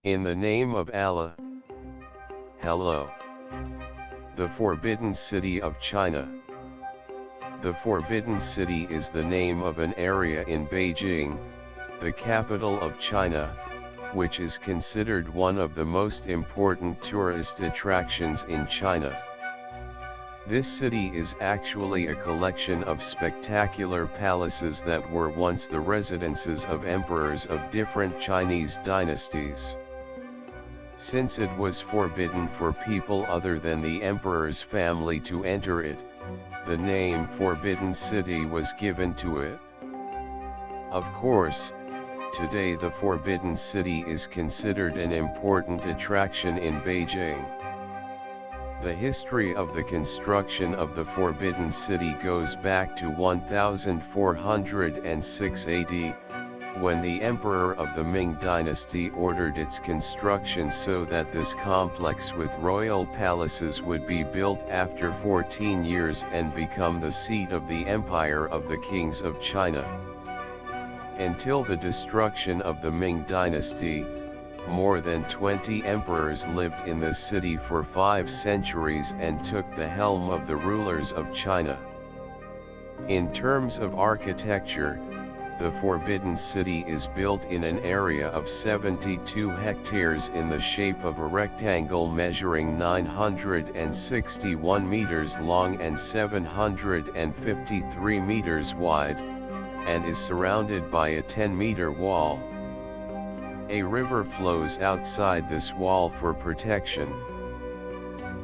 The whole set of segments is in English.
In the name of Allah. Hello. The Forbidden City of China. The Forbidden City is the name of an area in Beijing, the capital of China, which is considered one of the most important tourist attractions in China. This city is actually a collection of spectacular palaces that were once the residences of emperors of different Chinese dynasties. Since it was forbidden for people other than the emperor's family to enter it, the name Forbidden City was given to it. Of course, today the Forbidden City is considered an important attraction in Beijing. The history of the construction of the Forbidden City goes back to 1406 AD, when the emperor of the Ming dynasty ordered its construction so that this complex with royal palaces would be built after 14 years and become the seat of the Empire of the Kings of China. Until the destruction of the Ming dynasty, more than 20 emperors lived in the city for 5 centuries and took the helm of the rulers of China. In terms of architecture, the Forbidden City is built in an area of 72 hectares in the shape of a rectangle measuring 961 meters long and 753 meters wide, and is surrounded by a 10-meter wall. A river flows outside this wall for protection.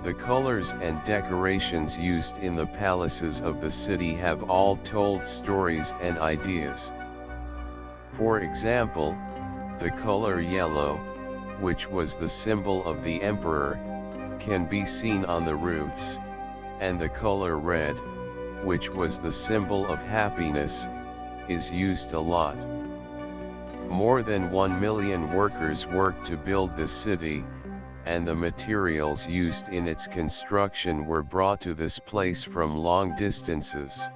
The colors and decorations used in the palaces of the city have all told stories and ideas. For example, the color yellow, which was the symbol of the emperor, can be seen on the roofs, and the color red, which was the symbol of happiness, is used a lot. More than 1 million workers worked to build the city, and the materials used in its construction were brought to this place from long distances.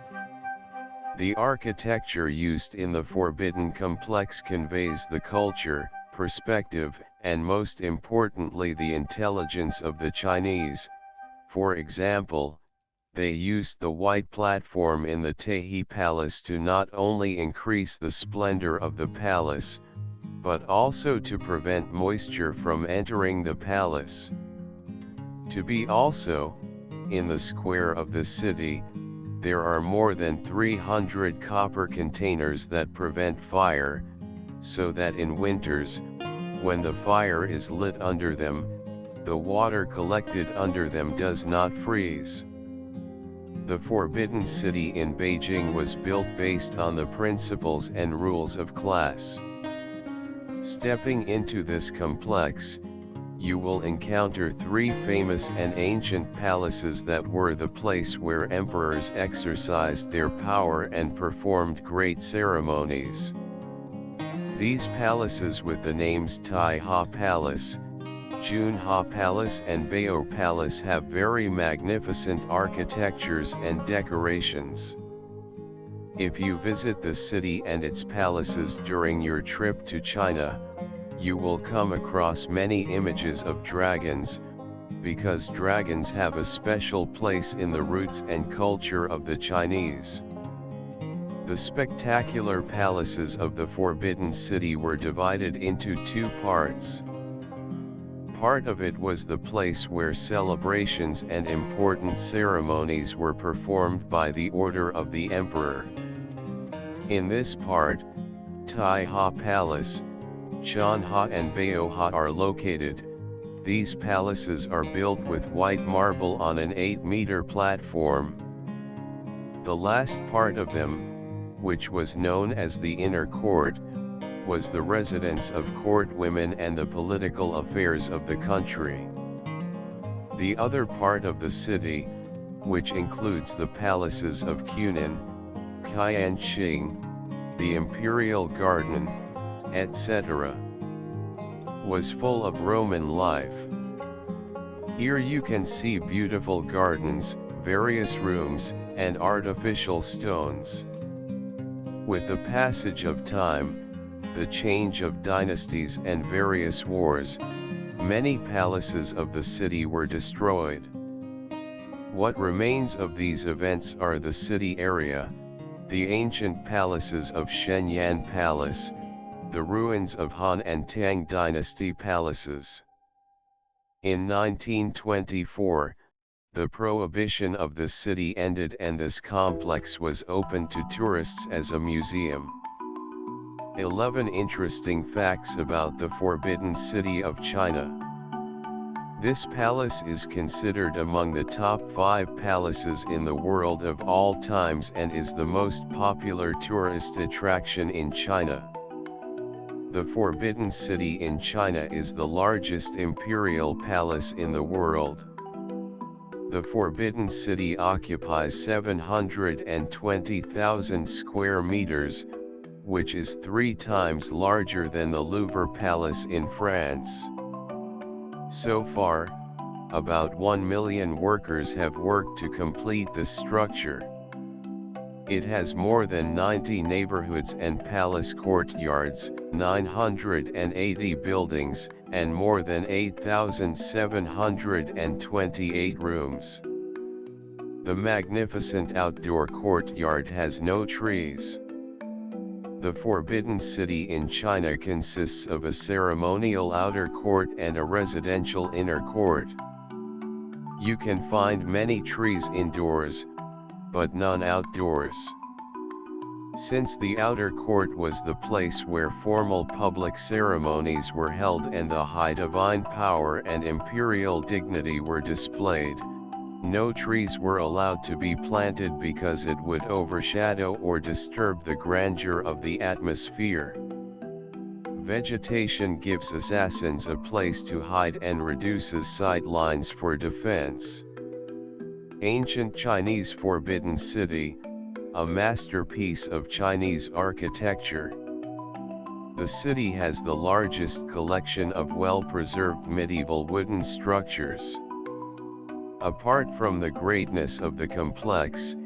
The architecture used in the Forbidden Complex conveys the culture, perspective, and most importantly the intelligence of the Chinese. For example, they used the white platform in the Tahe Palace to not only increase the splendor of the palace, but also to prevent moisture from entering the palace. To be also, in the square of the city, there are more than 300 copper containers that prevent fire, so that in winters, when the fire is lit under them, the water collected under them does not freeze. The Forbidden City in Beijing was built based on the principles and rules of class. Stepping into this complex, you will encounter 3 famous and ancient palaces that were the place where emperors exercised their power and performed great ceremonies. These palaces with the names Tai Ha Palace, Junha Palace and Bao Palace have very magnificent architectures and decorations. If you visit the city and its palaces during your trip to China, you will come across many images of dragons, because dragons have a special place in the roots and culture of the Chinese. The spectacular palaces of the Forbidden City were divided into 2 parts. Part of it was the place where celebrations and important ceremonies were performed by the order of the emperor. In this part, Tai Ha Palace, Chanha and Baoha are located. These palaces are built with white marble on an 8-meter platform. The last part of them, which was known as the inner court, was the residence of court women and the political affairs of the country. The other part of the city, which includes the palaces of Qunan, Qianqing, the Imperial Garden, etc., was full of Roman life. Here you can see beautiful gardens, various rooms, and artificial stones. With the passage of time, the change of dynasties and various wars, many palaces of the city were destroyed. What remains of these events are the city area, the ancient palaces of Shenyang Palace, the ruins of Han and Tang dynasty palaces. In 1924, the prohibition of the city ended and this complex was open to tourists as a museum. 11 interesting facts about the Forbidden City of China. This palace is considered among the top 5 palaces in the world of all times and is the most popular tourist attraction in China. The Forbidden City in China is the largest imperial palace in the world. The Forbidden City occupies 720,000 square meters, which is 3 times larger than the Louvre Palace in France. So far, about 1 million workers have worked to complete this structure. It has more than 90 neighborhoods and palace courtyards, 980 buildings, and more than 8,728 rooms. The magnificent outdoor courtyard has no trees. The Forbidden City in China consists of a ceremonial outer court and a residential inner court. You can find many trees indoors, but none outdoors. Since the outer court was the place where formal public ceremonies were held and the high divine power and imperial dignity were displayed, no trees were allowed to be planted because it would overshadow or disturb the grandeur of the atmosphere. Vegetation gives assassins a place to hide and reduces sight lines for defense. Ancient Chinese Forbidden City, a masterpiece of Chinese architecture. The city has the largest collection of well-preserved medieval wooden structures. Apart from the greatness of the complex,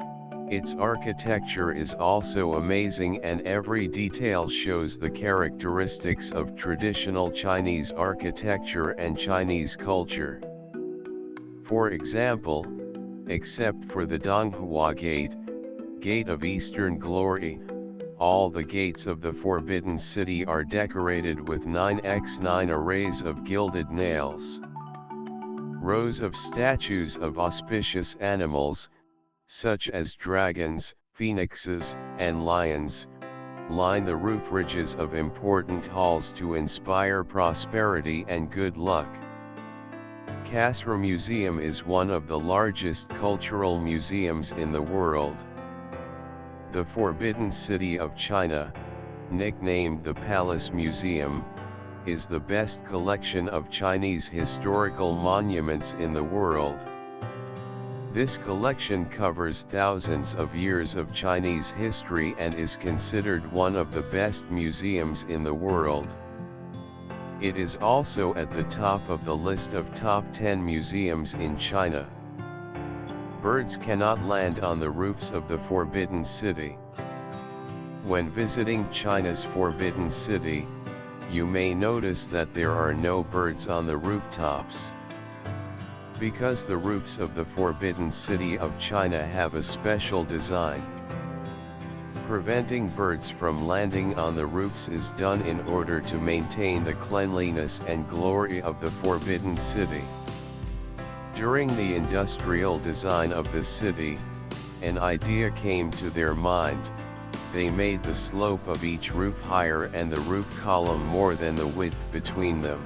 its architecture is also amazing and every detail shows the characteristics of traditional Chinese architecture and Chinese culture. For example, except for the Donghua Gate, Gate of Eastern Glory, all the gates of the Forbidden City are decorated with 9x9 arrays of gilded nails. Rows of statues of auspicious animals, such as dragons, phoenixes, and lions, line the roof ridges of important halls to inspire prosperity and good luck. Casra Museum is one of the largest cultural museums in the world. The Forbidden City of China, nicknamed the Palace Museum, is the best collection of Chinese historical monuments in the world. This collection covers thousands of years of Chinese history and is considered one of the best museums in the world. It is also at the top of the list of top 10 museums in China. Birds cannot land on the roofs of the Forbidden City. When visiting China's Forbidden City, you may notice that there are no birds on the rooftops. Because the roofs of the Forbidden City of China have a special design. Preventing birds from landing on the roofs is done in order to maintain the cleanliness and glory of the Forbidden City. During the industrial design of the city, an idea came to their mind. They made the slope of each roof higher and the roof column more than the width between them.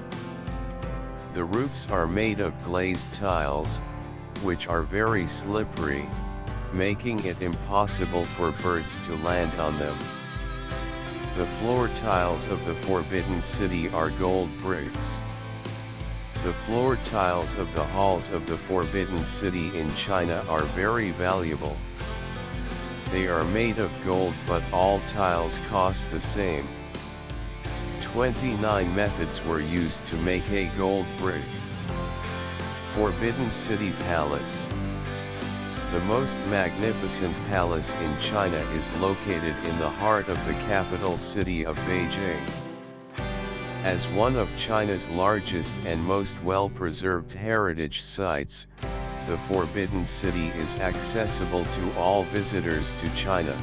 The roofs are made of glazed tiles, which are very slippery, making it impossible for birds to land on them. The floor tiles of the Forbidden City are gold bricks. The floor tiles of the halls of the Forbidden City in China are very valuable. They are made of gold but all tiles cost the same. 29 methods were used to make a gold brick. Forbidden City Palace. The most magnificent palace in China is located in the heart of the capital city of Beijing. As one of China's largest and most well-preserved heritage sites, the Forbidden City is accessible to all visitors to China.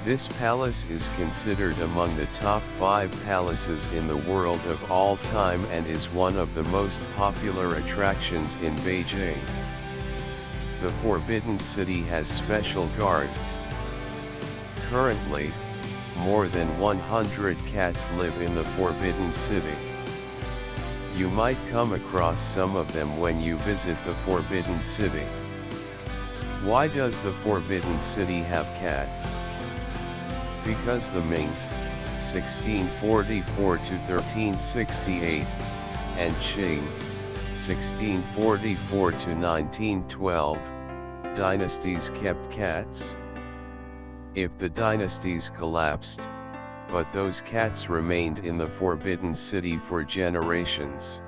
This palace is considered among the top 5 palaces in the world of all time and is one of the most popular attractions in Beijing. The Forbidden City has special guards. Currently, more than 100 cats live in the Forbidden City. You might come across some of them when you visit the Forbidden City. Why does the Forbidden City have cats? Because the Ming, 1644 to 1368, and Qing, 1644 to 1912, dynasties kept cats. If the dynasties collapsed, but those cats remained in the Forbidden City for generations.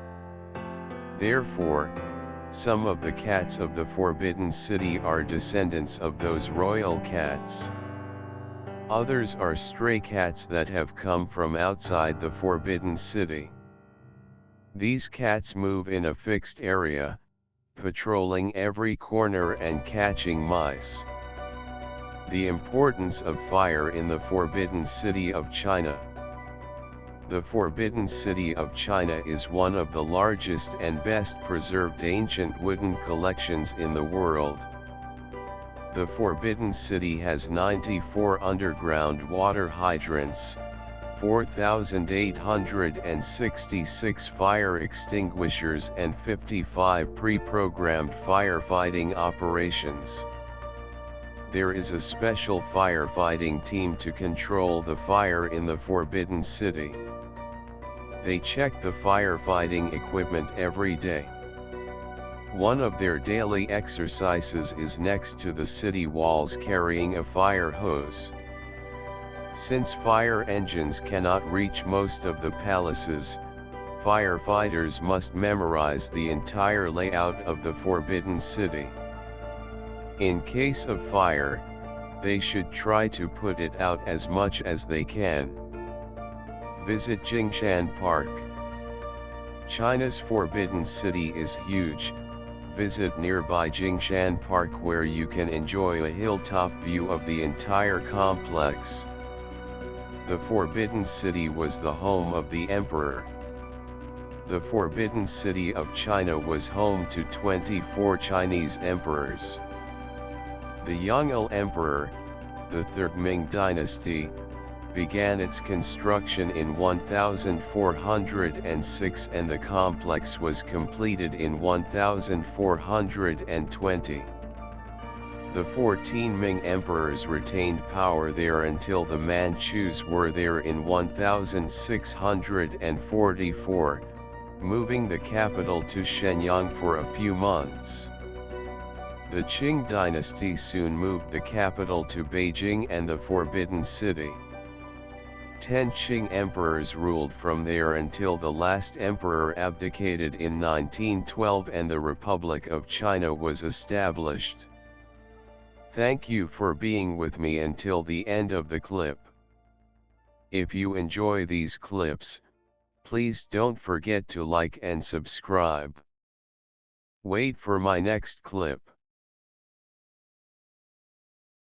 Therefore, some of the cats of the Forbidden City are descendants of those royal cats. Others are stray cats that have come from outside the Forbidden City. These cats move in a fixed area, patrolling every corner and catching mice. The importance of fire in the Forbidden City of China. The Forbidden City of China is one of the largest and best preserved ancient wooden collections in the world. The Forbidden City has 94 underground water hydrants, 4,866 fire extinguishers and 55 pre-programmed firefighting operations. There is a special firefighting team to control the fire in the Forbidden City. They check the firefighting equipment every day. One of their daily exercises is next to the city walls carrying a fire hose. Since fire engines cannot reach most of the palaces, firefighters must memorize the entire layout of the Forbidden City. In case of fire, they should try to put it out as much as they can. Visit Jingshan Park. China's Forbidden City is huge. Visit nearby Jingshan Park where you can enjoy a hilltop view of the entire complex. The Forbidden City was the home of the emperor. The Forbidden City of China was home to 24 Chinese emperors. The Yongle Emperor, the Third Ming Dynasty, began its construction in 1406 and the complex was completed in 1420. The 14 Ming emperors retained power there until the Manchus were there in 1644, moving the capital to Shenyang for a few months. The Qing dynasty soon moved the capital to Beijing and the Forbidden City. 10 Qing emperors ruled from there until the last emperor abdicated in 1912 and the Republic of China was established. Thank you for being with me until the end of the clip. If you enjoy these clips, please don't forget to like and subscribe. Wait for my next clip.